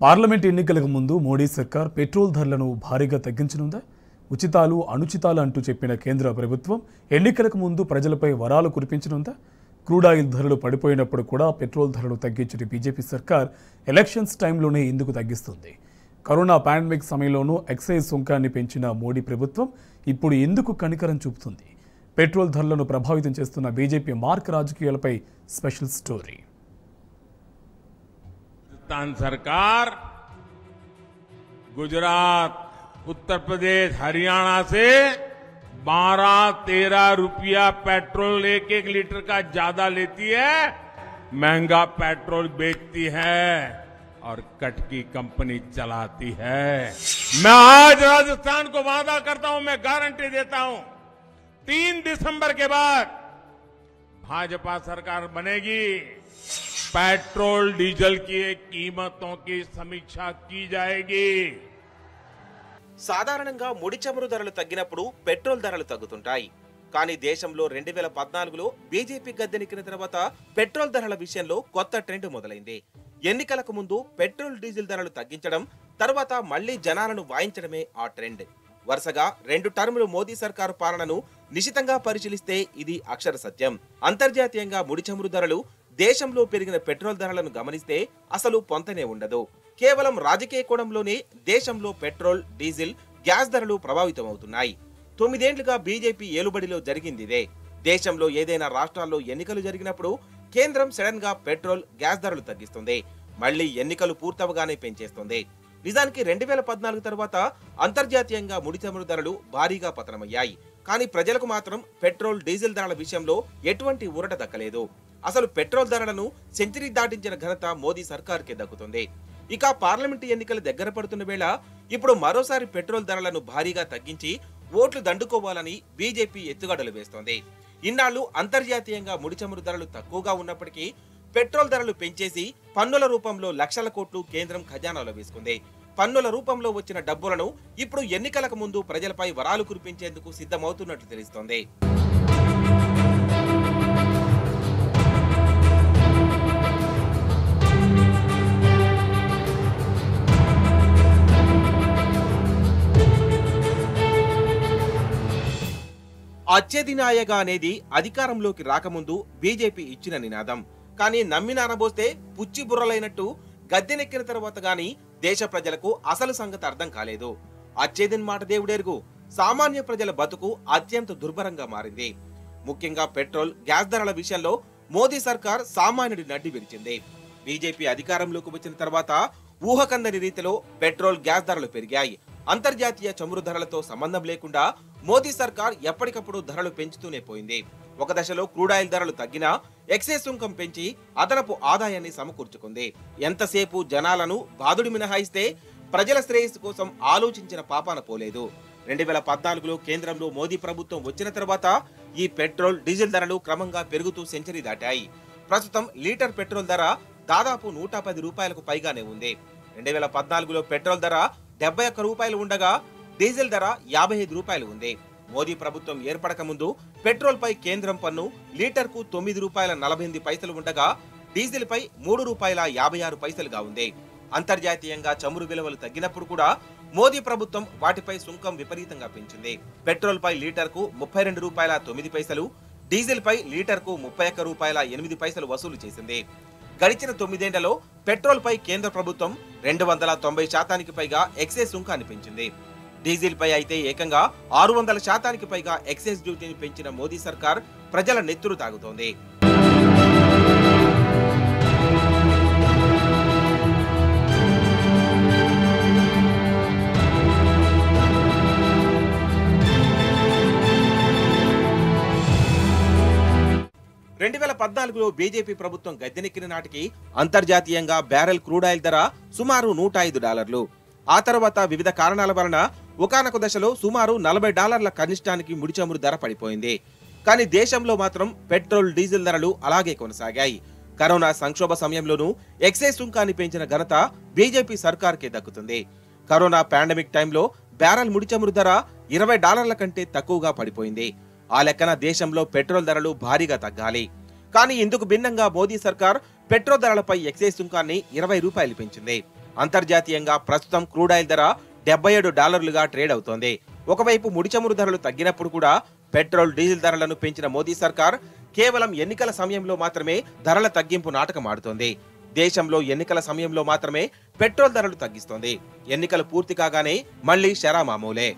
Parliament ఎన్నికలకు ముందు మోడీ సర్కార్ పెట్రోల్ ధరలను భారీగా తగ్గించనుందా? ఉచితాలు అనుచితాలు అంటూ చెప్పిన కేంద్ర ప్రభుత్వం ఎన్నికలకు ముందు ప్రజలపై వరాలు కురిపించనుందా? క్రూడ్ ఆయిల్ ధరలు పడిపోయినప్పుడు కూడా పెట్రోల్ ధరలు తగ్గించిన బీజేపీ సర్కార్ ఎలక్షన్స్ టైంలోనే ఎందుకు తగ్గిస్తుంది? కరోనా పాండమిక్ సమయంలోనూ ఎక్సైజ్ సుంకాన్ని పెంచిన మోడీ ప్రభుత్వం ఇప్పుడు ఎందుకు కనికరం చూపుతుంది? పెట్రోల్ ధరలను ప్రభావితం చేస్తున్న బీజేపీ మార్క్ రాజకీయాలపై స్పెషల్ స్టోరీ. राजस्थान सरकार गुजरात, उत्तर प्रदेश, हरियाणा से 12-13 रुपया पेट्रोल एक लीटर का ज्यादा लेती है, महंगा पेट्रोल बेचती है और कट की कंपनी चलाती है। मैं आज राजस्थान को वादा करता हूं, मैं गारंटी देता हूं, 3 दिसंबर के बाद भाजपा सरकार बनेगी, पेट्रोल डीजल की कीमतों की समीक्षा की जाएगी। సాధారణంగా ముడి చమురు ధరలు తగ్గినప్పుడు పెట్రోల్ ధరలు తగ్గుతుంటాయి. కానీ దేశంలో 2014లో బీజేపీ గద్దెనెక్కిన తర్వాత పెట్రోల్ ధరల విషయంలో కొత్త ట్రెండ్ మొదలైంది. ఎన్నికలకు ముందు పెట్రోల్ డీజిల్ ధరలు తగ్గించడం, తర్వాత మళ్లీ జనాలను వాయించడమే ఆ ట్రెండ్. వరుసగా 2 టర్ములు మోదీ సర్కారు పాలనను నిశితంగా పరిశీలిస్తే ఇది అక్షర సత్యం. అంతర్జాతీయంగా ముడి చమురు ధరలు, దేశంలో పెరిగిన పెట్రోల్ ధరలను గమనిస్తే అసలు పొంతనే ఉండదు. కేవలం రాజకీయ కోణంలోనే దేశంలో పెట్రోల్, డీజిల్, గ్యాస్ ధరలు ప్రభావితమవుతున్నాయి. 9 ఏళ్లుగా బీజేపీ ఏలుబడిలో జరిగిందిదే. దేశంలో ఏదైనా రాష్ట్రాల్లో ఎన్నికలు జరిగినప్పుడు కేంద్రం సడన్ గా పెట్రోల్, గ్యాస్ ధరలు తగ్గిస్తుంది, మళ్లీ ఎన్నికలు పూర్తవగానే పెంచేస్తుంది. నిజానికి 2014 తర్వాత అంతర్జాతీయంగా ముడి చమురు ధరలు భారీగా పతనమయ్యాయి. కానీ ప్రజలకు మాత్రం పెట్రోల్, డీజిల్ ధరల విషయంలో ఎటువంటి ఊరట దక్కలేదు. అసలు పెట్రోల్ ధరలను సెంచరీ దాటించిన ఘనత మోదీ సర్కార్కే దక్కుతుంది. ఇక పార్లమెంటు ఎన్నికలు దగ్గర పడుతున్న వేళ ఇప్పుడు మరోసారి పెట్రోల్ ధరలను భారీగా తగ్గించి ఓట్లు దండుకోవాలని బీజేపీ ఎత్తుగడలు వేస్తోంది. ఇన్నాళ్లు అంతర్జాతీయంగా ముడి చమురు ధరలు తక్కువగా ఉన్నప్పటికీ పెట్రోల్ ధరలు పెంచేసి పన్నుల రూపంలో లక్షల కోట్లు కేంద్రం ఖజానాలో వేసుకుంది. పన్నుల రూపంలో వచ్చిన డబ్బులను ఇప్పుడు ఎన్నికలకు ముందు ప్రజలపై వరాలు కురిపించేందుకు సిద్ధమవుతున్నట్లు తెలుస్తోంది. అచ్చేదినాయగా అనేది అధికారంలోకి రాకముందు బీజేపీ ఇచ్చిన నినాదం. కానీ నమ్మిన అనబోస్తే పుచ్చి బుర్రలైనట్టు గద్దెనెక్కిన తర్వాత గాని దేశ ప్రజలకు అసలు సంగతి అర్థం కాలేదు. అచ్చేదిన్ మాట దేవుడెరుగు. సామాన్య ప్రజల బతుకు అత్యంత దుర్భరంగా మారింది. ముఖ్యంగా పెట్రోల్, గ్యాస్ ధరల విషయంలో మోదీ సర్కార్ సామాన్యుడి నడ్డి విరిచింది. బీజేపీ అధికారంలోకి వచ్చిన తర్వాత ఊహకందని రీతిలో పెట్రోల్, గ్యాస్ ధరలు పెరిగాయి. అంతర్జాతీయ చమురు ధరలతో సంబంధం లేకుండా మోదీ సర్కార్ ఎప్పటికప్పుడు ధరలు పెంచుతూనే పోయింది. ఒక దశలో క్రూడ్ ఆయిల్ ధరలు తగ్గినా ఎక్సైజ్ సుంకం పెంచి అదనపు ఆదాయాన్ని సమకూర్చుకుంది. ఎంతసేపు జనాలను బాధుడి మినహాయిస్తే ప్రజల శ్రేయస్సు కోసం ఆలోచించిన పాపాన పోలేదు. 2014లో కేంద్రంలో మోదీ ప్రభుత్వం వచ్చిన తర్వాత ఈ పెట్రోల్, డీజిల్ ధరలు క్రమంగా పెరుగుతూ సెంచరీ దాటాయి. ప్రస్తుతం లీటర్ పెట్రోల్ ధర దాదాపు 110 రూపాయలకు పైగానే ఉంది. 2014లో పెట్రోల్ ధర 71 రూపాయలు ఉండగా డీజిల్ ధర 55 రూపాయలు ఉంది. మోదీ ప్రభుత్వం ఏర్పడక ముందు పెట్రోల్ పై కేంద్రం పన్ను లీటర్కు 9 రూపాయల 48 పైసలు ఉండగా డీజిల్ పై 3 రూపాయల 56 పైసలుగా ఉంది. అంతర్జాతీయంగా చమురు విలువలు తగ్గినప్పుడు కూడా మోదీ ప్రభుత్వం వాటిపై సుంకం విపరీతంగా పెంచింది. పెట్రోల్ పై లీటర్కు 32 రూపాయల 9 పైసలు, డీజిల్ పై లీటర్కు 31 రూపాయల 8 పైసలు వసూలు చేసింది. గడిచిన 9 ఏళ్లలో పెట్రోల్ పై కేంద్ర ప్రభుత్వం 290% పైగా ఎక్సైజ్ సుంకాన్ని పెంచింది. డీజిల్ పై అయితే ఏకంగా 600% పైగా ఎక్సైజ్ డ్యూటీని పెంచిన మోదీ సర్కార్ ప్రజల నెత్తురు తాగుతోంది. బీజేపీ ప్రభుత్వం గద్దెనెక్కిన నాటికి అంతర్జాతీయంగా బ్యారెల్ క్రూడ్ ఆయిల్ ధర సుమారు $105. ఆ తర్వాత వివిధ కారణాల వలన ఒకానొక దశలో సుమారు $40 కనిష్టానికి ముడి చమురు ధర పడిపోయింది. కానీ దేశంలో మాత్రం పెట్రోల్, డీజిల్ ధరలు అలాగే కొనసాగాయి. కరోనా సంక్షోభ సమయంలోనూ ఎక్సైజ్ సుంకాన్ని పెంచిన ఘనత బీజేపీ సర్కార్కే దక్కుతుంది. కరోనా పాండమిక్ టైంలో బ్యారెల్ ముడి చమురు ధర $20 కంటే తక్కువగా పడిపోయింది. ఆ లెక్కన దేశంలో పెట్రోల్ ధరలు భారీగా తగ్గాలి. కానీ ఇందుకు భిన్నంగా మోదీ సర్కార్ పెట్రోల్ ధరలపై ఎక్సైజ్ సుంకాన్ని 20 రూపాయలు పెంచింది. అంతర్జాతీయంగా ప్రస్తుతం క్రూడ్ ఆయిల్ ధర $77గా ట్రేడ్ అవుతోంది. ఒకవైపు ముడి చమురు ధరలు తగ్గినప్పుడు కూడా పెట్రోల్ డీజిల్ ధరలను పెంచిన మోదీ సర్కార్ కేవలం ఎన్నికల సమయంలో మాత్రమే ధరల తగ్గింపు నాటకం ఆడుతోంది. దేశంలో ఎన్నికల సమయంలో మాత్రమే పెట్రోల్ ధరలు తగ్గిస్తోంది. ఎన్నికలు పూర్తి కాగానే మళ్లీ షరా మామూలే.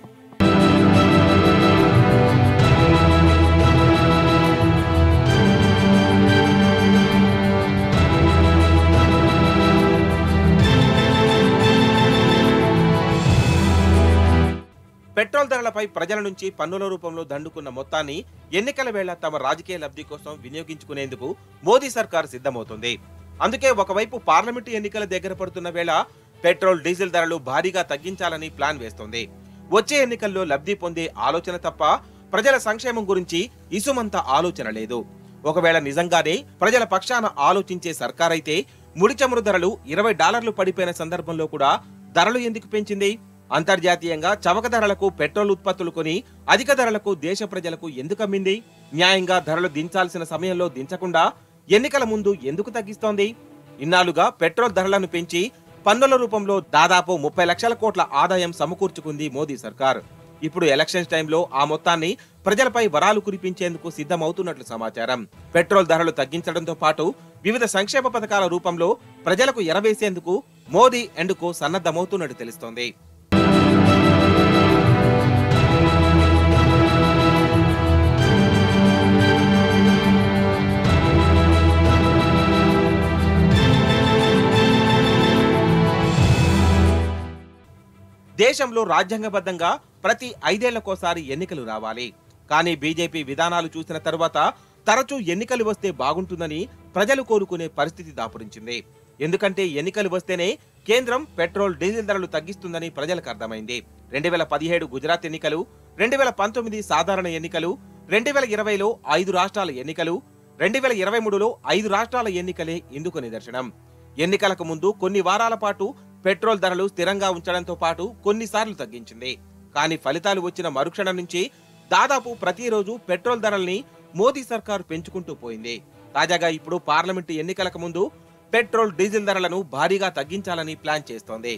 పెట్రోల్ ధరలపై ప్రజల నుంచి పన్నుల రూపంలో దండుకున్న మొత్తాన్ని ఎన్నికల వేళ తమ రాజకీయ లబ్ధి కోసం వినియోగించుకునేందుకు మోదీ సర్కార్ సిద్ధమవుతుంది. అందుకే ఒకవైపు పార్లమెంటు ఎన్నికల దగ్గర పడుతున్న వేళ పెట్రోల్ డీజిల్ ధరలు భారీగా తగ్గించాలని ప్లాన్ వేస్తోంది. వచ్చే ఎన్నికల్లో లబ్ధి పొందే ఆలోచన తప్ప ప్రజల సంక్షేమం గురించి ఇసుమంత ఆలోచన లేదు. ఒకవేళ నిజంగానే ప్రజల పక్షాన ఆలోచించే సర్కార్ అయితే ముడి చమురు ధరలు $20 పడిపోయిన సందర్భంలో కూడా ధరలు ఎందుకు పెంచింది? అంతర్జాతీయంగా చవక ధరలకు పెట్రోల్ ఉత్పత్తులు కొని అధిక ధరలకు దేశ ప్రజలకు ఎందుకు అమ్మింది? న్యాయంగా ధరలు దించాల్సిన సమయంలో దించకుండా ఎన్నికల ముందు ఎందుకు తగ్గిస్తోంది? ఇన్నాళ్లుగా పెట్రోల్ ధరలను పెంచి పన్నుల రూపంలో దాదాపు 30 లక్షల కోట్ల ఆదాయం సమకూర్చుకుంది మోదీ సర్కార్. ఇప్పుడు ఎలక్షన్స్ టైంలో ఆ మొత్తాన్ని ప్రజలపై వరాలు కురిపించేందుకు సిద్ధమవుతున్నట్లు సమాచారం. పెట్రోల్ ధరలు తగ్గించడంతో పాటు వివిధ సంక్షేమ పథకాల రూపంలో ప్రజలకు ఎరవేసేందుకు మోదీ ఎండుకు సన్నద్ధమవుతున్నట్టు తెలుస్తోంది. దేశంలో రాజ్యాంగబద్ధంగా ప్రతి 5 ఏళ్లకోసారి ఎన్నికలు రావాలి. కానీ బీజేపీ విధానాలు చూసిన తరువాత తరచూ ఎన్నికలు వస్తే బాగుంటుందని ప్రజలు కోరుకునే పరిస్థితి దాపురించింది. ఎందుకంటే ఎన్నికలు వస్తేనే కేంద్రం పెట్రోల్ డీజిల్ ధరలు తగ్గిస్తుందని ప్రజలకు అర్థమైంది. 2017 గుజరాత్ ఎన్నికలు, 2019 సాధారణ ఎన్నికలు, 2020లో 5 రాష్ట్రాల ఎన్నికలు, 2023లో 5 రాష్ట్రాల ఎన్నికలే ఇందుకు నిదర్శనం. ఎన్నికలకు ముందు కొన్ని వారాల పాటు పెట్రోల్ ధరలు స్థిరంగా ఉంచడంతో పాటు కొన్నిసార్లు తగ్గించింది. కానీ ఫలితాలు వచ్చిన మరుక్షణం నుంచి దాదాపు ప్రతిరోజు పెట్రోల్ ధరల్ని మోదీ సర్కారు పెంచుకుంటూ పోయింది. తాజాగా ఇప్పుడు పార్లమెంటు ఎన్నికలకు ముందు పెట్రోల్ డీజిల్ ధరలను భారీగా తగ్గించాలని ప్లాన్ చేస్తోంది.